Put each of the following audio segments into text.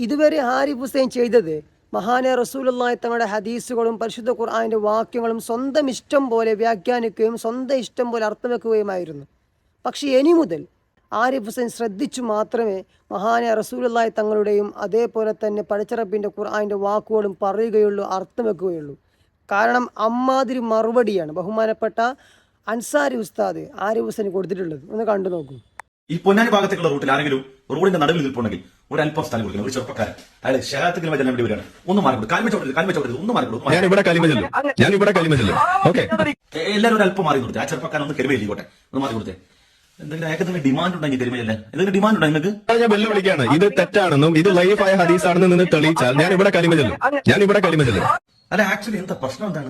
ഇതുവരെ ആരിഫ് ഹുസൈൻ ചെയ്തത് മഹാനെ റസൂലുള്ളാഹി തങ്ങളുടെ ഹദീസുകളും പരിശുദ്ധ ഖുർആനിൻ്റെ വാക്യങ്ങളും സ്വന്തം ഇഷ്ടം പോലെ വ്യാഖ്യാനിക്കുകയും സ്വന്തം ഇഷ്ടം പോലെ അർത്ഥം വെക്കുകയുമായിരുന്നു. പക്ഷേ ഇനി മുതൽ ആരിഫ് ഹുസൈൻ ശ്രദ്ധിച്ചു മാത്രമേ മഹാനെ റസൂലുള്ളാഹി തങ്ങളുടെയും അതേപോലെ തന്നെ പടച്ചറബിൻ്റെ ഖുർആനിൻ്റെ വാക്കുകളും പറയുകയുള്ളൂ, അർത്ഥം വെക്കുകയുള്ളൂ. കാരണം അമ്മാതിരി മറുപടിയാണ് ബഹുമാനപ്പെട്ട അൻസാരി ഉസ്താദ് ആരിഫ് ഹുസൈൻ കൊടുത്തിട്ടുള്ളത്. ഒന്ന് കണ്ടു നോക്കൂ. ഈ പൊന്നാനി ഭാഗത്തേക്കുള്ള റൂട്ടിൽ ആരെങ്കിലും റോഡിന്റെ നടുവിൽ നിൽപ്പുണ്ടെങ്കിൽ ഒരല്പം സ്ഥലം കൊടുക്കണം. ഒരു ചെറുപ്പക്കാരൻ അയാൾ ശരാത്തിൽ ചെല്ലാൻ വേണ്ടി വരികയാണ്. ഒന്ന് മാറി കൊടുക്കും, കാൽമച്ചോട്ടരുത്, ഒന്ന് മാറി കൊടുക്കും. ഞാനിവിടെ കലിമച്ചല്ലോ. ഓക്കെ, എല്ലാവരും ഒരു അല്പം മാറി കൊടുത്തേ. ആ ചെറുപ്പക്കാരൻ ഒന്ന് കരുവയില്ലോട്ടെ, ഒന്ന് മാറി കൊടുത്തേ. എന്തെങ്കിലും അയാൾക്ക് ഡിമാൻഡ് ഉണ്ടെങ്കിൽ കരുവയല്ലേ, എന്തെങ്കിലും ഡിമാൻഡ് ഉണ്ടോ നിങ്ങൾക്ക്? ഞാൻ വെല്ലുവിളിക്കാണ്. ഇത് തെറ്റാണെന്നും ഇത് ലൈഫായ ഹദീസാണെന്ന് നിന്ന് തെളിയിച്ചാൽ ഞാനിവിടെ കലിമച്ചല്ലോ. അല്ല, ആക്ച്വലി എന്താ പ്രശ്നം എന്താണ്?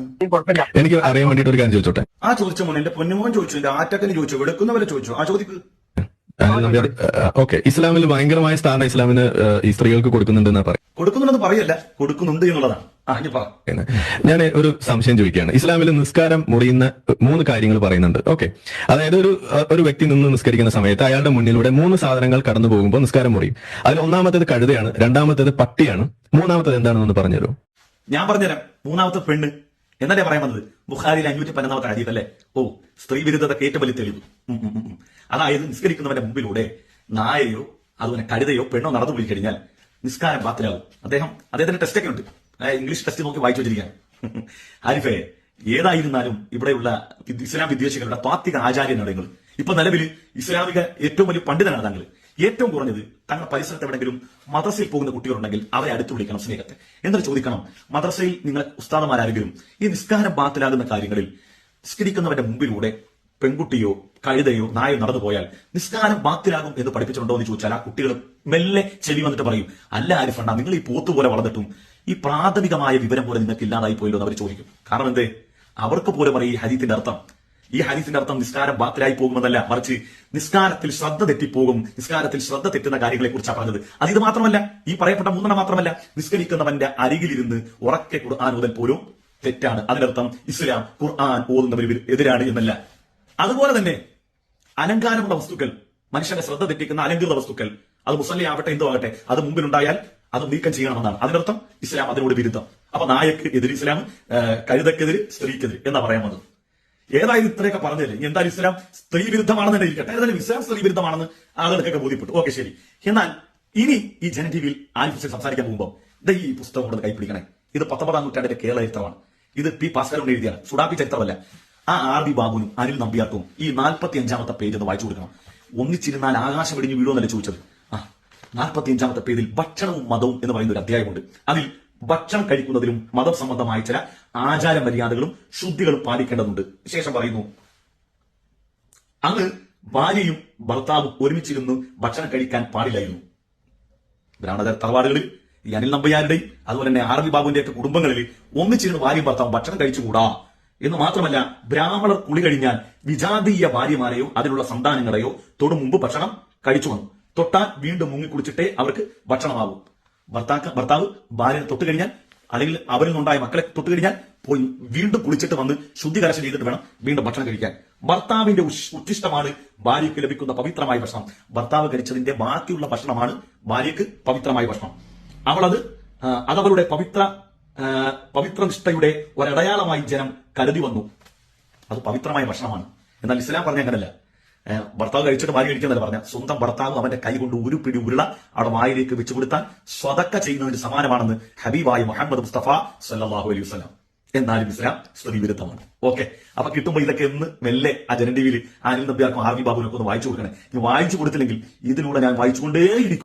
എനിക്ക് അറിയാൻ വേണ്ടിട്ട് ഒരു കാര്യം ചോദിച്ചോട്ടെ. ആ ചോദിച്ച മോനെ എന്റെ പൊന്നുമോൻ ചോദിച്ചു, എന്റെ ആറ്റക്കന് ചോദിച്ചു, വെളുക്കുന്നവരെ ചോദിച്ചു. ആ ചോദിക്ക്. ഓക്കെ, ഇസ്ലാമിൽ ഭയങ്കരമായ സ്ഥാനം ഇസ്ലാമിന് ഈ സ്ത്രീകൾക്ക് കൊടുക്കുന്നുണ്ടെന്നാ പറയും. കൊടുക്കുന്നുണ്ടെന്ന് പറയല്ല, കൊടുക്കുന്നുണ്ട് എന്നുള്ളതാണ്. ഞാൻ ഒരു സംശയം ചോദിക്കുകയാണ്. ഇസ്ലാമിൽ നിസ്കാരം മുറിയുന്ന 3 കാര്യങ്ങൾ പറയുന്നുണ്ട്. ഓക്കെ, അതായത് ഒരു വ്യക്തി നിന്ന് നിസ്കരിക്കുന്ന സമയത്ത് അയാളുടെ മുന്നിലൂടെ 3 സാധനങ്ങൾ കടന്നു പോകുമ്പോൾ നിസ്കാരം മുറിയും. അതിൽ ഒന്നാമത്തേത് കഴുതയാണ്, രണ്ടാമത്തേത് പട്ടിയാണ്, മൂന്നാമത്തേത് എന്താണെന്ന് പറഞ്ഞുതരൂ. ഞാൻ പറഞ്ഞുതരാം. മൂന്നാമത്തെ പെണ്ണ് എന്നല്ലേ പറയാൻ വന്നത്? ബുഖാരിയിൽ 512 ഹദീസ് അല്ലേ? ഓ, സ്ത്രീ വിരുദ്ധതയ്ക്ക് ഏറ്റവും വലിയ തെളിവ്. അതായത് നിസ്കരിക്കുന്നവന്റെ മുമ്പിലൂടെ നായയോ അതുപോലെ കഴുതയോ പെണ്ണോ നടന്നു പോയി കഴിഞ്ഞാൽ നിസ്കാരം ബാത്തിലാകും. അദ്ദേഹത്തിന്റെ ടെസ്റ്റ് ഒക്കെ ഉണ്ട്, ഇംഗ്ലീഷ് ടെസ്റ്റ് നോക്കി വായിച്ചു വെച്ചിരിക്കുകയാണ്. ആരിഫേ, ഏതായിരുന്നാലും ഇവിടെയുള്ള ഇസ്ലാം വിദ്വേഷികളുടെ താത്വിക ആചാര്യനാണ്. ഇപ്പൊ നിലവിൽ ഇസ്ലാമിക ഏറ്റവും വലിയ പണ്ഡിതനാണ് താങ്കൾ. ഏറ്റവും കുറഞ്ഞത് തങ്ങളുടെ പരിസരത്ത് എവിടെയെങ്കിലും മദ്രസയിൽ പോകുന്ന കുട്ടികളുണ്ടെങ്കിൽ അവരെ അടുത്ത് വിളിക്കണം സ്നേഹത്തെ. എന്നിട്ട് ചോദിക്കണം, മദ്രസയിൽ നിങ്ങളെ ഉസ്താദമാരെങ്കിലും ഈ നിസ്കാരം ബാത്തിലാകുന്ന കാര്യങ്ങളിൽ നിസ്കരിക്കുന്നവന്റെ മുമ്പിലൂടെ പെൺകുട്ടിയോ കഴുതയോ നായോ നടന്നു പോയാൽ നിസ്കാരം ബാത്തിലാകും എന്ന് പഠിപ്പിച്ചിട്ടുണ്ടോ എന്ന് ചോദിച്ചാൽ ആ കുട്ടികൾ മെല്ലെ ചെവി വന്നിട്ട് പറയും, അല്ല ആരിഫണ്ട, നിങ്ങൾ ഈ പോത്തുപോലെ വളർന്നിട്ടും ഈ പ്രാഥമികമായ വിവരം പോലെ നിങ്ങൾക്ക് ഇല്ലാതായി പോയല്ലോ എന്ന് അവർ ചോദിക്കും. കാരണം എന്തേ? അവർക്ക് പോലും അറിയാം ഈ ഹദീസിന്റെ അർത്ഥം നിസ്കാരം ബാത്തിലായി പോകുമെന്നല്ല, മറിച്ച് നിസ്കാരത്തിൽ ശ്രദ്ധ തെറ്റിപ്പോകും, നിസ്കാരത്തിൽ ശ്രദ്ധ തെറ്റുന്ന കാര്യങ്ങളെ കുറിച്ചാണ് പറഞ്ഞത്. ഇത് മാത്രമല്ല, ഈ പറയപ്പെട്ട 3 മാത്രമല്ല, നിസ്കരിക്കുന്നവന്റെ അരികിലിരുന്ന് ഉറക്കെ ഖുർആൻ ഓതൽ പോലും തെറ്റാണ്. അതിനർത്ഥം ഇസ്ലാം ഖുർആൻ ഓതുന്നവർ എതിരാണ് എന്നല്ല. അതുപോലെ തന്നെ അലങ്കാരമുള്ള വസ്തുക്കൾ, മനുഷ്യന്റെ ശ്രദ്ധ തെറ്റിക്കുന്ന അലങ്കൃത വസ്തുക്കൾ, അത് മുസല്ലി ആവട്ടെ എന്തോ ആകട്ടെ, അത് മുമ്പിലുണ്ടായാൽ അത് നീക്കം ചെയ്യണമെന്നാണ്. അതിനർത്ഥം ഇസ്ലാം അതിനോട് വിരുദ്ധം. അപ്പൊ നായക്ക് എതിര് ഇസ്ലാം, കഴുതക്കെതിര് സ്ത്രീക്കെതിര് എന്നാ പറയാൻ വന്നത്. ഏതായാലും ഇത്രയൊക്കെ പറഞ്ഞില്ലേ, എന്തായാലും ഇസ്ലാം സ്ത്രീ വിരുദ്ധമാണെന്ന് തന്നെ ഇരിക്കട്ടെ. ഏതായാലും ഇസ്ലാം സ്ത്രീ വിരുദ്ധമാണെന്ന് ആളുകൾക്കൊക്കെ ബോധ്യപ്പെട്ടു. ഓക്കെ, ശരി. എന്നാൽ ഇനി ഈ ജനജീവിയിൽ ആരിഫ് ഹുസൈൻ സംസാരിക്കാൻ പോകുമ്പോൾ ഈ പുസ്തകം കൊണ്ട് കൈപ്പിടിക്കണേ. ഇത് 19-ാം നൂറ്റാണ്ടിന്റെ കേരള ചരിത്രമാണ്. ഇത് പി ഭാസ്കരൻ എഴുതിയാണ്, സുഡാപ്പി ചരിത്രമല്ല. ആ ആർ ബി ബാബുനും അനിൽ നമ്പ്യാർക്കും ഈ 45-ാമത്തെ പേജ് ഒന്ന് വായിച്ചു കൊടുക്കണം. ഒന്നിച്ചിരുന്നാൽ ആകാശം വെടിഞ്ഞു വീഴുമെന്നല്ലേ ചോദിച്ചത്? 45-ാമത്തെ പേജിൽ ഭക്ഷണവും മതവും എന്ന് പറയുന്ന ഒരു അധ്യായമുണ്ട്. അതിൽ ഭക്ഷണം കഴിക്കുന്നതിലും മതം സംബന്ധമായ ചില ആചാര മര്യാദകളും ശുദ്ധികളും പാലിക്കേണ്ടതുണ്ട്. ശേഷം പറയുന്നു, അന്ന് ഭാര്യയും ഭർത്താവും ഒരുമിച്ചിരുന്ന് ഭക്ഷണം കഴിക്കാൻ പാടില്ലായിരുന്നു. ബ്രാഹ്മണ തറവാടുകളിൽ ഈ അനിൽ നമ്പയാരുടെയും അതുപോലെ തന്നെ ആർ വി ബാബുവിന്റെ ഒക്കെ കുടുംബങ്ങളിൽ ഒന്നിച്ചിരുന്ന് ഭാര്യയും ഭർത്താവും ഭക്ഷണം കഴിച്ചുകൂടാ എന്ന് മാത്രമല്ല, ബ്രാഹ്മണർ കുളി കഴിഞ്ഞാൽ വിജാതീയ ഭാര്യമാരെയോ അതിനുള്ള സന്താനങ്ങളെയോ തൊടു മുമ്പ് ഭക്ഷണം കഴിച്ചു വന്നു. തൊട്ടാൽ വീണ്ടും മുങ്ങിക്കുളിച്ചിട്ടേ അവർക്ക് ഭക്ഷണമാകും. ഭർത്താവ് ഭാര്യനെ തൊട്ട് കഴിഞ്ഞാൽ അല്ലെങ്കിൽ അവരിൽ നിന്നുണ്ടായ മക്കളെ തൊട്ട് കഴിഞ്ഞാൽ പോയി വീണ്ടും കുളിച്ചിട്ട് വന്ന് ശുദ്ധികലശം ചെയ്തിട്ട് വേണം വീണ്ടും ഭക്ഷണം കഴിക്കാൻ. ഭർത്താവിന്റെ ഉച്ഛിഷ്ടമാണ് ഭാര്യയ്ക്ക് ലഭിക്കുന്ന പവിത്രമായ ഭക്ഷണം. ഭർത്താവ് കഴിച്ചതിന്റെ ബാക്കിയുള്ള ഭക്ഷണമാണ് ഭാര്യയ്ക്ക് പവിത്രമായ ഭക്ഷണം. അതവരുടെ പവിത്രനിഷ്ഠയുടെ ഒരടയാളമായി ജനം കരുതി വന്നു. അത് പവിത്രമായ ഭക്ഷണമാണ്. എന്നാൽ ഇസ്ലാം പറഞ്ഞ അങ്ങനല്ല. ഭർത്താവ് കഴിച്ചിട്ട് ഭാര്യ കഴിക്കുന്നല്ല പറഞ്ഞ, സ്വന്തം ഭർത്താവ് അവന്റെ കൈ കൊണ്ട് ഒരു പിടി ഉരുള അവിടെ വായിലേക്ക് വെച്ചു കൊടുത്താൽ സ്വതക്ക ചെയ്യുന്നതിന് സമാനമാണെന്ന് ഹബീബായ മുഹമ്മദ് മുസ്തഫ സല്ലല്ലാഹു അലൈഹി വസല്ലം. എന്നാലും ഇസ്ലാം സ്ത്രീ വിരുദ്ധമാണ്. ഓക്കെ, അപ്പൊ കിട്ടുമ്പോൾ ഇതൊക്കെ ഒന്ന് മെല്ലെ ആ ജനൻ ടിവിയിൽ അനിൽ നമ്പ്യാർക്കും ആർ വി ബാബുവിനൊക്കെ ഒന്ന് വായിച്ചു കൊടുക്കണേ. വായിച്ചു കൊടുത്തില്ലെങ്കിൽ ഇതിലൂടെ ഞാൻ വായിച്ചുകൊണ്ടേയിരിക്കും.